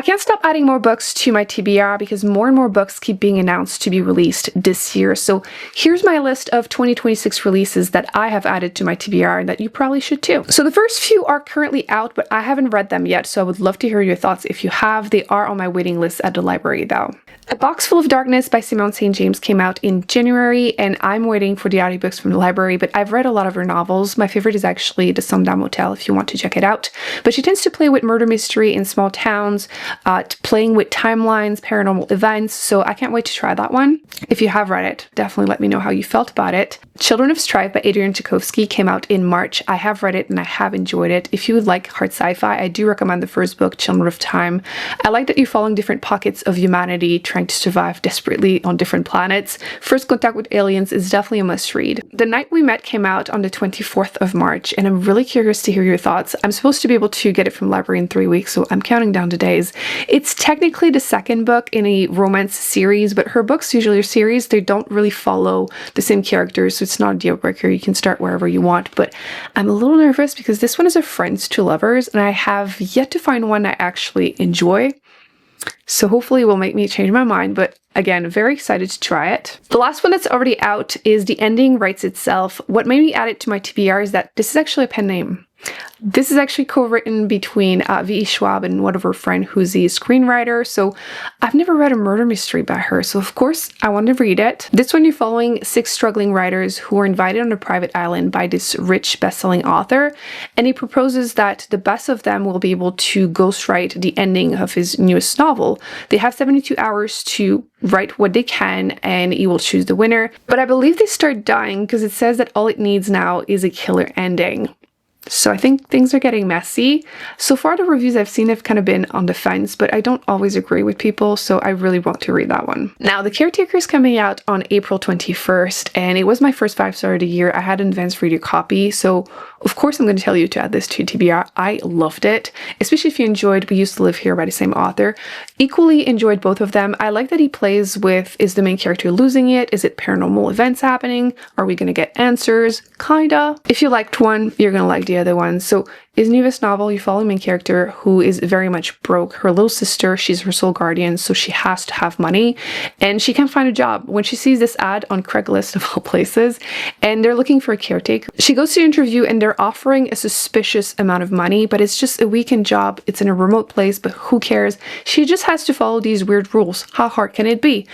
can't stop adding more books to my TBR because more and more books keep being announced to be released this year. So here's my list of 2026 releases that I have added to my TBR and that you probably should too. So the first few are currently out, but I haven't read them yet, so I would love to hear your thoughts if you have. They are on my waiting list at the library though. A Box Full of Darkness by Simone St. James came out in January, and I'm waiting for the audiobooks from the library, but I've read a lot of her novels. My favorite is actually The Sundown Motel, if you want to check it out. But she tends to play with murder mystery in small towns, playing with timelines, paranormal events, so I can't wait to try that one. If you have read it, definitely let me know how you felt about it. Children of Strife by Adrian Tchaikovsky came out in March. I have read it and I have enjoyed it. If you would like hard sci-fi, I do recommend the first book, Children of Time. I like that you're following different pockets of humanity trying to survive desperately on different planets. First Contact with Aliens is definitely a must-read. The Night We Met came out on the 24th of March, and I'm really curious to hear your thoughts. I'm supposed to be able to get it from the library in 3 weeks, so I'm counting down the days. It's technically the second book in a romance series, but her books usually are series. They don't really follow the same characters, so it's not a deal breaker. You can start wherever you want, but I'm a little nervous because this one is a friends to lovers, and I have yet to find one I actually enjoy. So hopefully it will make me change my mind, but again, very excited to try it. The last one that's already out is The Ending Writes Itself. What made me add it to my TBR is that this is actually a pen name. This is actually co-written between V.E. Schwab and one of her friends who's a screenwriter, so I've never read a murder mystery by her, so of course I want to read it. This one you're following 6 struggling writers who are invited on a private island by this rich best-selling author, and he proposes that the best of them will be able to ghostwrite the ending of his newest novel. They have 72 hours to write what they can, and he will choose the winner. But I believe they start dying because it says that all it needs now is a killer ending. So I think things are getting messy. So far the reviews I've seen have kind of been on the fence, but I don't always agree with people, so I really want to read that one. Now, The Caretaker is coming out on April 21st, and it was my first 5-star of the year. I had an advanced reader copy, so of course I'm going to tell you to add this to TBR. I loved it, especially if you enjoyed We Used to Live Here by the same author. Equally enjoyed both of them. I like that he plays with, is the main character losing it? Is it paranormal events happening? Are we going to get answers? Kinda. If you liked one, you're going to like the other one. So his newest novel, you follow the main character who is very much broke. Her little sister, she's her sole guardian, so she has to have money, and she can't find a job. When she sees this ad on Craigslist of all places, and they're looking for a caretaker, she goes to the interview and they're offering a suspicious amount of money, but it's just a weekend job. It's in a remote place, but who cares? She just has to follow these weird rules. How hard can it be?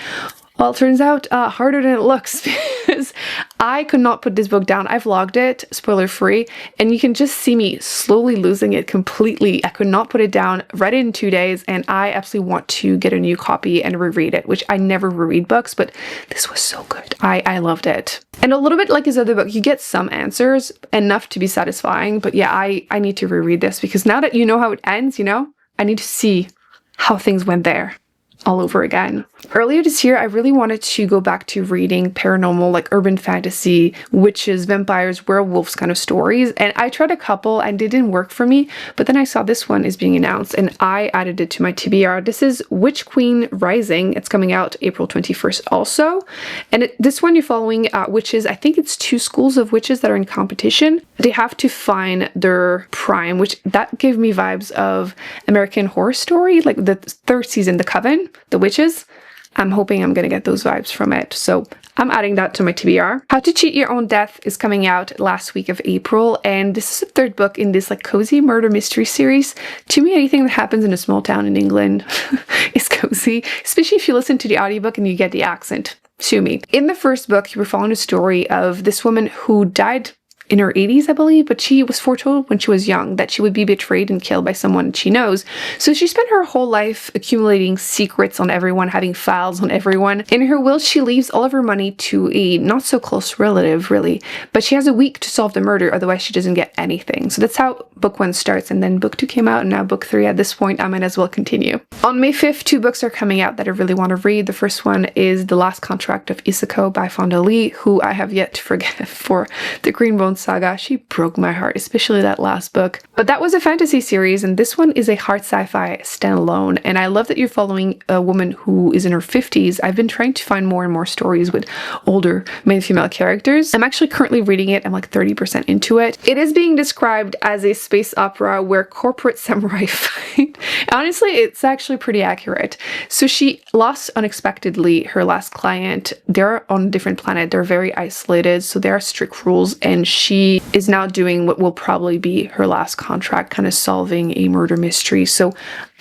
Well, it turns out harder than it looks because I could not put this book down. I vlogged it, spoiler free, and you can just see me slowly losing it completely. I could not put it down, read it in 2 days, and I absolutely want to get a new copy and reread it, which I never reread books, but this was so good. I loved it. And a little bit like his other book, you get some answers, enough to be satisfying, but yeah, I need to reread this because now that you know how it ends, you know, I need to see how things went there all over again. Earlier this year, I really wanted to go back to reading paranormal, like urban fantasy, witches, vampires, werewolves kind of stories, and I tried a couple and they didn't work for me, but then I saw this one is being announced and I added it to my TBR. This is Witch Queen Rising. It's coming out April 21st also, and this one you're following witches. I think it's 2 schools of witches that are in competition. They have to find their prime, which that gave me vibes of American Horror Story, like the 3rd season, The Coven, the witches. I'm hoping I'm gonna get those vibes from it, so I'm adding that to my TBR. How to Cheat Your Own Death is coming out last week of April, and this is the 3rd book in this like cozy murder mystery series. To me, anything that happens in a small town in England is cozy, especially if you listen to the audiobook and you get the accent. Sue me. In the first book, you were following a story of this woman who died in her 80s, I believe, but she was foretold when she was young that she would be betrayed and killed by someone she knows. So she spent her whole life accumulating secrets on everyone, having files on everyone. In her will, she leaves all of her money to a not so close relative, really, but she has a week to solve the murder, otherwise she doesn't get anything. So that's how book 1 starts, and then book 2 came out, and now book 3. At this point, I might as well continue. On May 5th, 2 books are coming out that I really want to read. The first one is The Last Contract of Isako by Fonda Lee, who I have yet to forget for the Green Bone Saga. She broke my heart, especially that last book. But that was a fantasy series, and this one is a hard sci-fi standalone. And I love that you're following a woman who is in her 50s. I've been trying to find more and more stories with older male and female characters. I'm actually currently reading it. I'm like 30% into it. It is being described as a space opera where corporate samurai fight. Honestly, it's actually pretty accurate. So she lost unexpectedly her last client. They're on a different planet. They're very isolated, so there are strict rules, and she is now doing what will probably be her last contract, kind of solving a murder mystery. So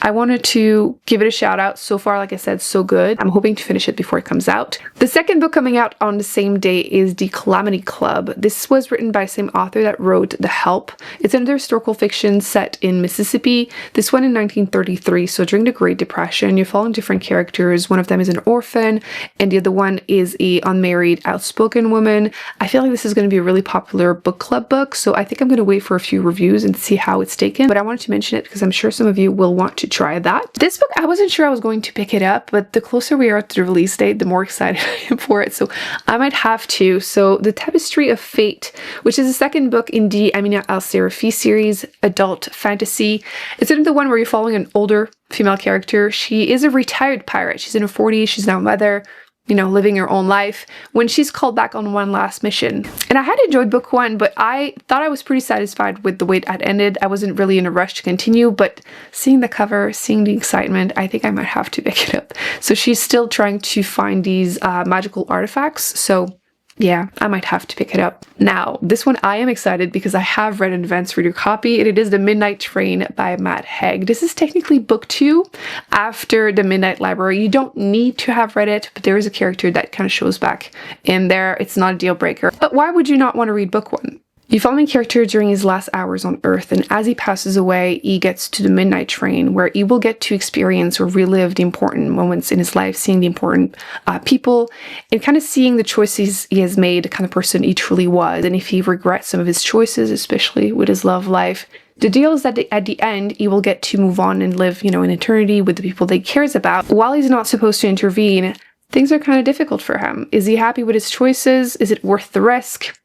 I wanted to give it a shout out. So far, like I said, so good. I'm hoping to finish it before it comes out. The second book coming out on the same day is The Calamity Club. This was written by the same author that wrote The Help. It's another historical fiction set in Mississippi. This one in 1933, so during the Great Depression. You're following different characters. One of them is an orphan, and the other one is a unmarried, outspoken woman. I feel like this is going to be a really popular book club book, so I think I'm going to wait for a few reviews and see how it's taken. But I wanted to mention it because I'm sure some of you will want to try that. This book, I wasn't sure I was going to pick it up, but the closer we are to the release date, the more excited I am for it, so I might have to. So The Tapestry of Fate, which is the second book in the Amina Al-Sarafi series, adult fantasy. It's the one where you're following an older female character. She is a retired pirate. She's in her 40s. She's now a mother, you know, living her own life when she's called back on one last mission. And I had enjoyed book one, but I thought I was pretty satisfied with the way it had ended. I wasn't really in a rush to continue, but seeing the cover, seeing the excitement, I think I might have to pick it up. So she's still trying to find these magical artifacts. So yeah, I might have to pick it up. Now, this one I am excited because I have read an advanced reader copy, and it is The Midnight Train by Matt Haig. This is technically book 2 after The Midnight Library. You don't need to have read it, but there is a character that kind of shows back in there. It's not a deal breaker. But why would you not want to read book 1? You follow the character during his last hours on Earth, and as he passes away, he gets to the midnight train where he will get to experience or relive the important moments in his life, seeing the important people, and kind of seeing the choices he has made, the kind of person he truly was, and if he regrets some of his choices, especially with his love life. The deal is that at the end, he will get to move on and live, you know, in eternity with the people that he cares about. While he's not supposed to intervene, things are kind of difficult for him. Is he happy with his choices? Is it worth the risk?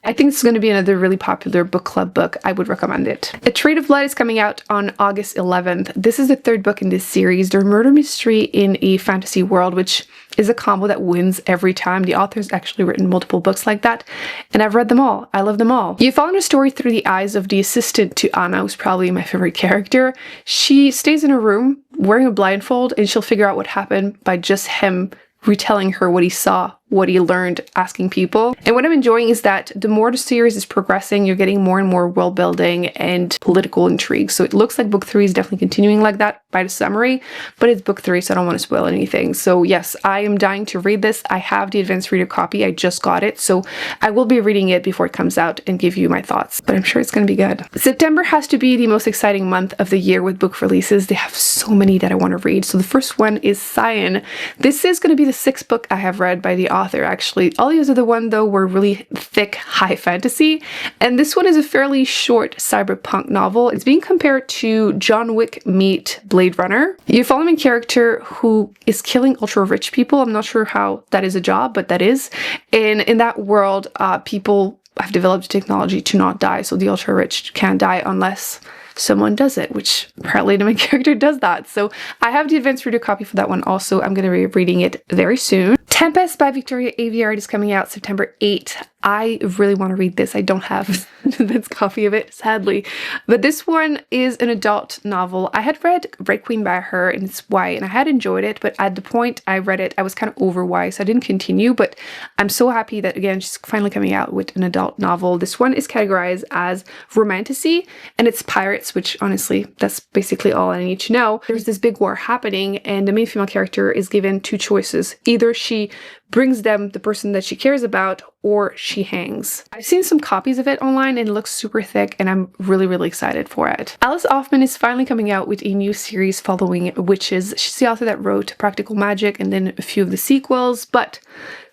I think this is going to be another really popular book club book. I would recommend it. A Trade of Blood is coming out on August 11th. This is the third book in this series. They're murder mystery in a fantasy world, which is a combo that wins every time. The author's actually written multiple books like that, and I've read them all. I love them all. You follow a story through the eyes of the assistant to Anna, who's probably my favorite character. She stays in a room wearing a blindfold, and she'll figure out what happened by just him retelling her what he saw, what he learned, asking people. And what I'm enjoying is that the more the series is progressing, you're getting more and more world building and political intrigue. So it looks like book 3 is definitely continuing like that by the summary, but it's book 3, so I don't want to spoil anything. So yes, I am dying to read this. I have the advanced reader copy. I just got it, so I will be reading it before it comes out and give you my thoughts, but I'm sure it's going to be good. September has to be the most exciting month of the year with book releases. They have so many that I want to read. So the first one is Cyan. This is going to be the 6th book I have read by the author, actually. All the other one though were really thick high fantasy, and this one is a fairly short cyberpunk novel. It's being compared to John Wick meet Blade Runner. You follow a character who is killing ultra rich people. I'm not sure how that is a job, but that is. And in that world, people have developed technology to not die, so the ultra rich can't die unless someone does it, which apparently the main character does that. So I have the advanced reader copy for that one also. I'm going to be reading it very soon. Tempest by Victoria Aveyard is coming out September 8th. I really want to read this. I don't have this copy of it, sadly. But this one is an adult novel. I had read Red Queen by her, and it's YA, and I had enjoyed it, but at the point I read it, I was kind of over YA, so I didn't continue. But I'm so happy that, again, she's finally coming out with an adult novel. This one is categorized as romantasy, and it's pirates, which honestly, that's basically all I need to know. There's this big war happening, and the main female character is given 2 choices. Either she brings them the person that she cares about, or she hangs. I've seen some copies of it online and it looks super thick, and I'm really, really excited for it. Alice Hoffman is finally coming out with a new series following Witches. She's the author that wrote Practical Magic and then a few of the sequels, but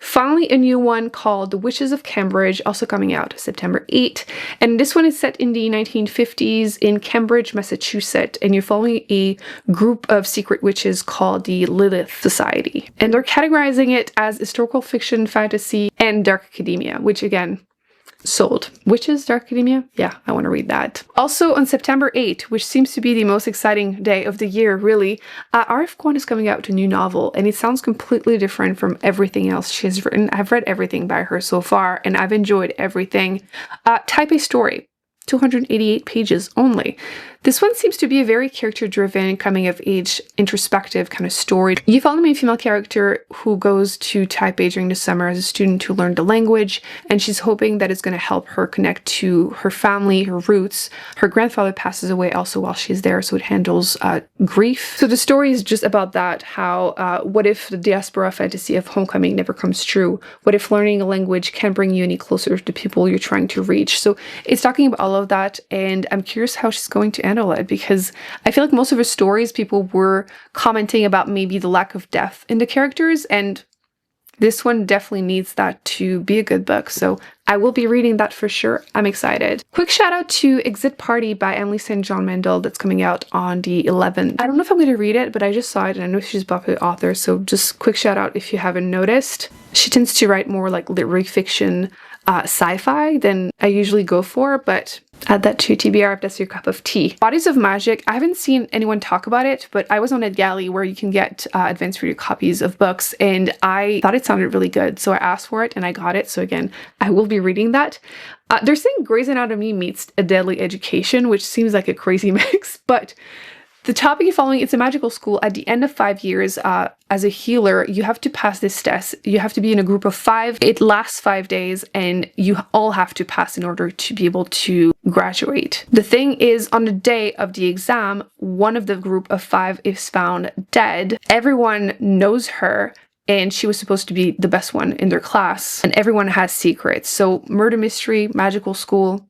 finally a new one called The Witches of Cambridge, also coming out September 8th. And this one is set in the 1950s in Cambridge, Massachusetts, and you're following a group of secret witches called the Lilith Society. And they're categorizing it as historical fiction, fantasy, and dark academia, which again, Sold. Witches, Dark Academia? Yeah, I want to read that. Also on September 8th, which seems to be the most exciting day of the year, really, R.F. Kuang is coming out with a new novel, and it sounds completely different from everything else she has written. I've read everything by her so far, and I've enjoyed everything. Type A Story. 288 pages only. This one seems to be a very character-driven, coming-of-age, introspective kind of story. You follow the main female character who goes to Taipei during the summer as a student to learn the language, and she's hoping that it's going to help her connect to her family, her roots. Her grandfather passes away also while she's there, so it handles grief. So the story is just about that, how what if the diaspora fantasy of homecoming never comes true? What if learning a language can bring you any closer to the people you're trying to reach? So it's talking about all of that, and I'm curious how she's going to handle it, because I feel like most of her stories people were commenting about maybe the lack of depth in the characters, and this one definitely needs that to be a good book, so I will be reading that for sure. I'm excited. Quick shout out to Exit Party by Emily St. John Mandel that's coming out on the 11th. I don't know if I'm going to read it, but I just saw it and I know she's a popular author, so just quick shout out if you haven't noticed. She tends to write more like literary fiction, sci-fi than I usually go for, but add that to TBR if that's your cup of tea. Bodies of Magic, I haven't seen anyone talk about it, but I was on NetGalley where you can get advanced reader copies of books, and I thought it sounded really good, so I asked for it and I got it. So again, I will be reading that. They're saying Grey's Anatomy meets A Deadly Education, which seems like a crazy mix, but the topic you're following, it's a magical school. At the end of 5 years, as a healer, you have to pass this test. You have to be in a group of 5. It lasts 5 days, and you all have to pass in order to be able to graduate. The thing is, on the day of the exam, one of the group of 5 is found dead. Everyone knows her, and she was supposed to be the best one in their class, and everyone has secrets. So murder mystery, magical school.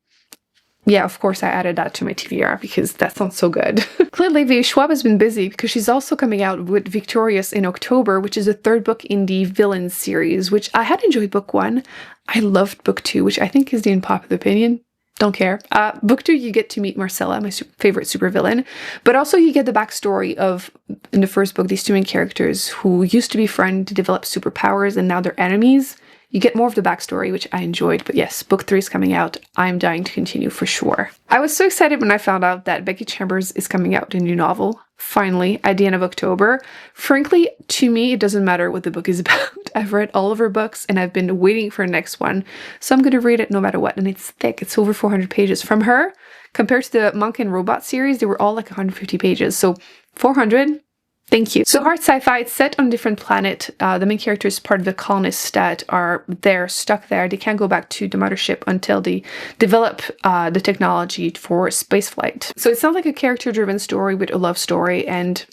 Yeah, of course I added that to my TBR because that sounds so good. Clearly, V. Schwab has been busy because she's also coming out with Victorious in October, which is the 3rd book in the Villains series, which I had enjoyed book 1. I loved book 2, which I think is the unpopular opinion. Don't care. Book 2, you get to meet Marcella, my favorite supervillain, but also you get the backstory of, in the first book, these 2 main characters who used to be friends, develop superpowers, and now they're enemies. You get more of the backstory, which I enjoyed, but yes, book 3 is coming out. I'm dying to continue for sure. I was so excited when I found out that Becky Chambers is coming out with a new novel, finally, at the end of October. Frankly, to me, it doesn't matter what the book is about. I've read all of her books and I've been waiting for the next one, so I'm going to read it no matter what, and it's thick. It's over 400 pages. From her, compared to the Monk and Robot series, they were all like 150 pages, so 400. Thank you. So hard sci-fi, it's set on a different planet. The main character is part of the colonists that are there, stuck there. They can't go back to the mothership until they develop the technology for spaceflight. So it sounds like a character-driven story with a love story, and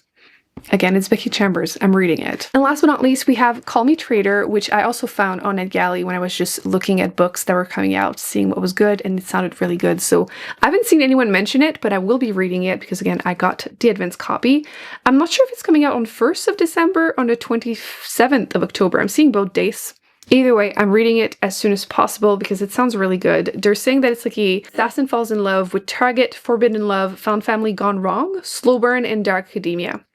again, it's Becky Chambers. I'm reading it. And last but not least, we have Call Me Traitor, which I also found on NetGalley when I was just looking at books that were coming out, seeing what was good, and it sounded really good. So I haven't seen anyone mention it, but I will be reading it because, again, I got the advance copy. I'm not sure if it's coming out on 1st of December or on the 27th of October. I'm seeing both dates. Either way, I'm reading it as soon as possible because it sounds really good. They're saying that it's like a assassin falls in love with Target, Forbidden Love, Found Family Gone Wrong, Slow Burn, and Dark Academia.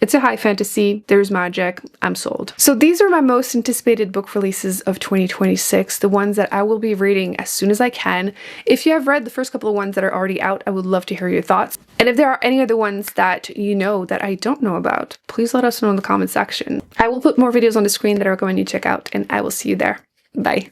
It's a high fantasy, there's magic, I'm sold. So these are my most anticipated book releases of 2026, the ones that I will be reading as soon as I can. If you have read the first couple of ones that are already out, I would love to hear your thoughts. And if there are any other ones that you know that I don't know about, please let us know in the comment section. I will put more videos on the screen that are going to check out, and I will see you there. Bye.